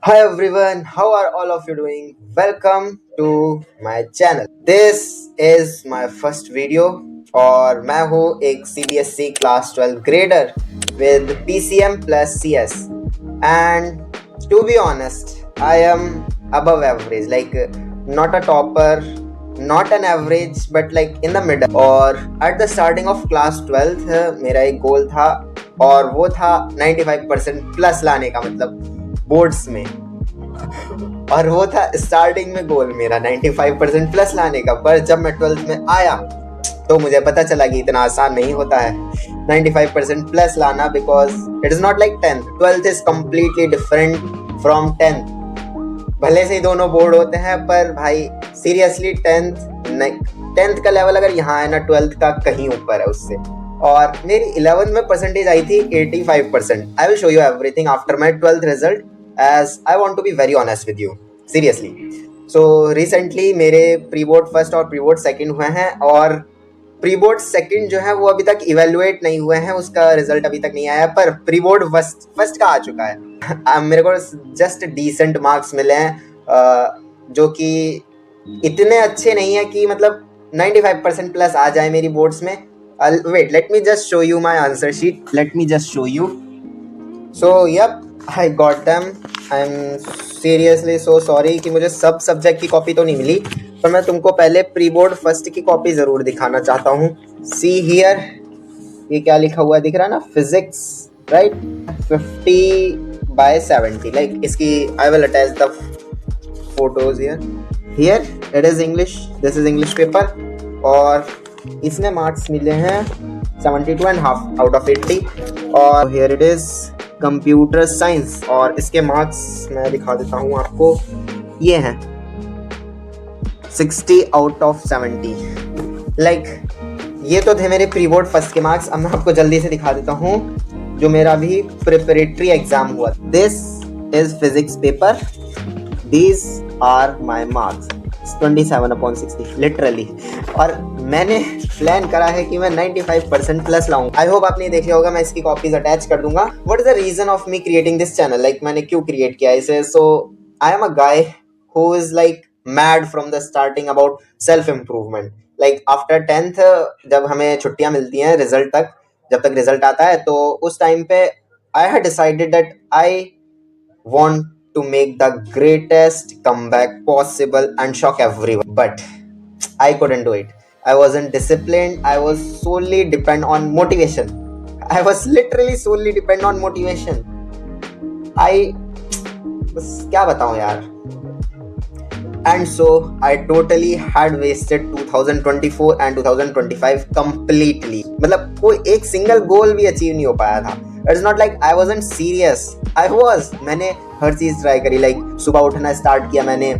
Hi everyone, how are all of you doing? Welcome to my channel. This is my first video और मैं हूँ एक CBSE class 12 grader with PCM plus CS and to be honest, I am above average, like not a topper, not an average but like in the middle. और at the starting of class 12th मेरा एक गोल था और वो था 95% plus लाने का, मतलब बोर्ड्स में। और वो था स्टार्टिंग में गोल मेरा 95% प्लस लाने का। पर जब मैं 12th में आया तो मुझे पता चला कि इतना आसान नहीं होता है 95% प्लस लाना, because it is not like 10th। 12th is completely different from 10th। भले से ही दोनों बोर्ड होते हैं पर भाई सीरियसली 10th का लेवल अगर यहाँ है ना, 12th का कहीं ऊपर है उससे। और मेरी 11th में परसेंटेज आई थी 85%। I will show you everything after my 12th result, as I want to be very honest with you, seriously. So recently मेरे प्री बोर्ड फर्स्ट और प्री बोर्ड सेकंड हुए हैं, और प्री बोर्ड सेकंड जो है वो अभी तक इवेलुएट नहीं हुए हैं, उसका रिजल्ट अभी तक नहीं आया। पर प्री बोर्ड फर्स्ट का आ चुका है। मेरे को जस्ट डिसेंट मार्क्स मिले हैं, जो कि इतने अच्छे नहीं है कि मतलब 95% प्लस आ जाए मेरी बोर्ड्स में। Wait, let me just show you my answer sheet, let me just show you. So yup, I got them. I'm seriously so sorry कि मुझे सब सब्जेक्ट की कॉपी तो नहीं मिली, पर मैं तुमको पहले प्री बोर्ड फर्स्ट की कॉपी ज़रूर दिखाना चाहता हूँ। See here, ये क्या लिखा हुआ दिख रहा है ना, फिजिक्स, राइट, 50/70। लाइक इसकी I will attach the photos here. Here it is English. This is English paper, और इसमें मार्क्स मिले हैं 72.5 out of 80। और here it is computer science, और इसके मार्क्स मैं दिखा देता हूँ आपको, ये हैं 60 out of 70। लाइक ये तो थे मेरे प्री बोर्ड फर्स्ट के मार्क्स। अब मैं आपको जल्दी से दिखा देता हूँ जो मेरा भी प्रिपरेटरी एग्जाम हुआ। This is physics paper, these are my marks 27/60 literally. और मैंने प्लान करा है कि मैं 95% प्लस लाऊंगा। आई होप आपने देख लिया होगा, मैं इसकी कॉपीज अटैच कर दूंगा। What is the reason of me creating this channel, like मैंने क्यों क्रिएट किया इसे। So I am a guy who is like mad from the starting about self improvement. Like after 10th जब हमें छुट्टियां मिलती हैं रिजल्ट तक, जब तक रिजल्ट आता है, तो उस टाइम पे I had decided that I want to make the greatest comeback possible and shock everyone, but I couldn't do it. I wasn't disciplined. I was solely depend on motivation. I was literally solely depend on motivation. I बस क्या बताऊं यार। And so I totally had wasted 2024 and 2025 completely. मतलब कोई एक single गोल भी achieve नहीं हो पाया था। It's not like I wasn't serious. I was. मैंने हर चीज़ ट्राई करी। लाइक सुबह उठना स्टार्ट किया, मैंने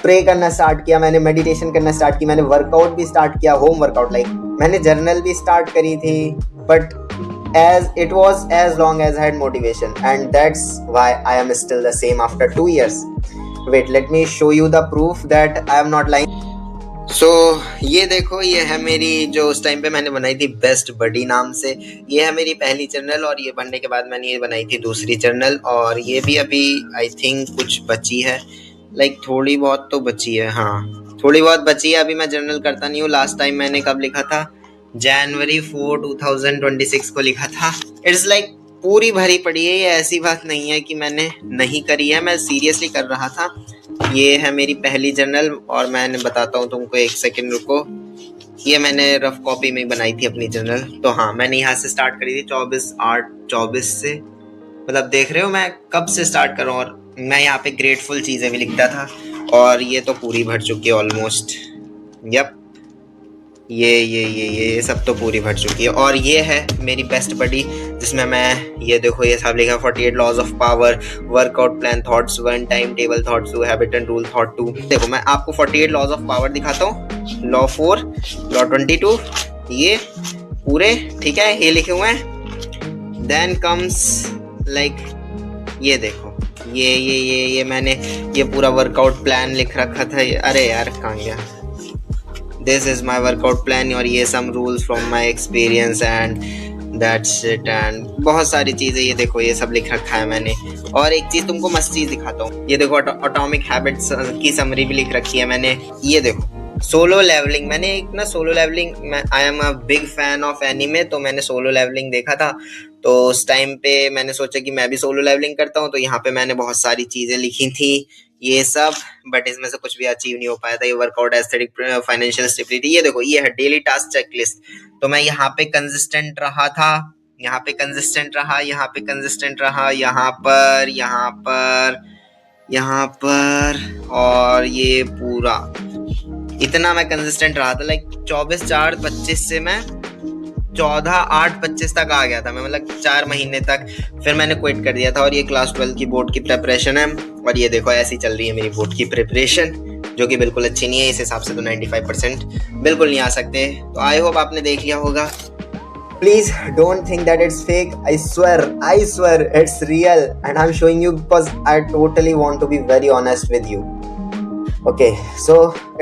प्रे करना स्टार्ट किया, मैंने मेडिटेशन करना स्टार्ट की, मैंने वर्कआउट भी स्टार्ट किया, होम वर्कआउट। लाइक मैंने जर्नल भी स्टार्ट करी थी, but as it was as long as I had motivation, and that's why I am still the same after 2 years. Wait, let me show you the proof that I am not lying. So ये देखो, ये है मेरी जो उस time पे मैंने बनाई थी बेस्ट बडी नाम से। ये है मेरी पहली चैनल, और ये बनने के बाद मैंने ये बनाई थी दूसरी चैनल, और ये भी अभी आई थिंक कुछ बची है। लाइक थोड़ी बहुत तो बची है, हाँ थोड़ी बहुत बची है। अभी मैं जर्नल करता नहीं हूँ। लास्ट टाइम मैंने कब लिखा था, January 4, 2026 को लिखा था। इट्स लाइक पूरी भरी पड़ी है। ये ऐसी बात नहीं है कि मैंने नहीं करी है, मैं सीरियसली कर रहा था। ये है मेरी पहली जर्नल, और मैंने बताता हूँ तुमको, एक सेकंड रुको। ये मैंने रफ कॉपी में बनाई थी अपनी जर्नल। तो हाँ, मैंने यहाँ से स्टार्ट करी थी 24/8/24 से। मतलब देख रहे हो मैं कब से स्टार्ट कर रहा हूँ, और मैं यहाँ पे ग्रेटफुल चीज़ें भी लिखता था, और ये तो पूरी भर चुकी है ऑलमोस्ट। यप, ये सब तो पूरी भर चुकी है। और ये है मेरी बेस्ट बडी, जिसमें मैं ये देखो ये सब लिखा, 48 laws of power, workout plan, thoughts 1, time table, thoughts 2, habit and rule, thought 2। देखो मैं आपको 48 लॉज ऑफ पावर दिखाता हूँ। लॉ 4, लॉ 22, ये पूरे ठीक है, ये लिखे हुए हैं। देन कम्स लाइक ये देखो, ये मैंने ये पूरा वर्कआउट प्लान लिख रखा था। अरे यार कहाँ गया, this is my workout plan, और ये some rules from my experience and that's it. And बहुत सारी चीज़ें, ये देखो ये सब लिख रखा है मैंने। और एक चीज़ तुमको मस्त चीज़ दिखाता हूँ, ये देखो एटॉमिक हैबिट्स की समरी भी लिख रखी है मैंने। ये देखो सोलो लेवलिंग, मैंने एक ना सोलो लेवलिंग, मैं आई am a big fan of anime, तो मैंने सोलो लेवलिंग देखा था। तो उस टाइम पे मैंने सोचा कि मैं भी सोलो लेवलिंग करता हूँ, तो यहाँ पे मैंने बहुत सारी चीज़ें लिखी थी ये सब, बट इसमें से कुछ भी अचीव नहीं हो पाया था। ये वर्कआउट, एस्थेटिक, फाइनेंशियल स्टेबिलिटी, ये देखो ये है डेली टास्क चेकलिस्ट। तो मैं यहाँ पे कंसिस्टेंट रहा था, यहाँ पे कंसिस्टेंट रहा, यहाँ पे कंसिस्टेंट रहा, यहाँ पर, यहाँ पर, यहाँ पर, और ये पूरा इतना मैं कंसिस्टेंट रहा था। लाइक 24/4/25 से मैं 14/8/25 तक आ गया था मैं, मतलब 4 महीने तक। फिर मैंने क्विट कर दिया था। और ये क्लास 12 की बोर्ड की प्रिपरेशन है, और ये देखो ऐसी चल रही है मेरी बोर्ड की प्रिपरेशन, जो कि बिल्कुल अच्छी नहीं है। इस हिसाब से तो 95% बिल्कुल नहीं आ सकते। तो आई होप आपने देख लिया होगा। Please don't think that it's fake. I swear it's real, and I'm showing you because I totally want to be very honest with you. Okay, so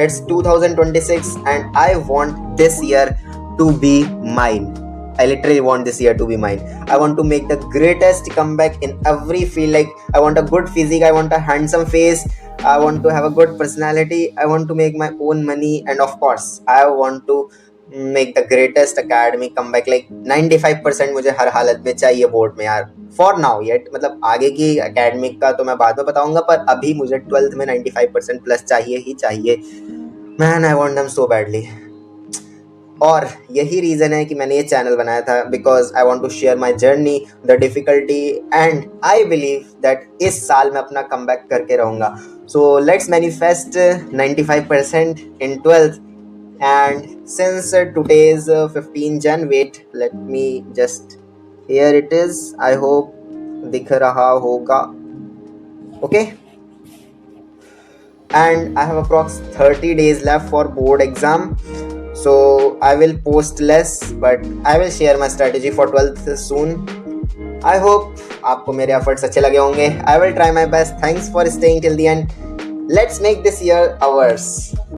it's 2026 and I want this year to be mine. I literally want this year to be mine. I want to make the greatest comeback in every field. Like, I want a good physique, I want a handsome face, I want to have a good personality, I want to make my own money, and of course I want to make the greatest academic comeback. Like 95% मुझे हर हालत में चाहिए board में यार, for now yet. मतलब आगे की academic का तो मैं बाद में बताऊंगा, पर अभी मुझे 12th में 95% प्लस चाहिए ही चाहिए। Man I want them so badly. और यही रीज़न है कि मैंने ये चैनल बनाया था, because I want to share my journey, the difficulty, and I believe that इस साल मैं अपना कमबैक करके रहूँगा। So let's manifest 95% in 12th। And since today is 15 Jan, wait, let me just, here it is, I hope दिख रहा होगा, okay? And I have approx 30 days left for board exam, so I will post less, but I will share my strategy for 12th soon. I hope आपको मेरे efforts अच्छे लगे होंगे. I will try my best. Thanks for staying till the end. Let's make this year ours.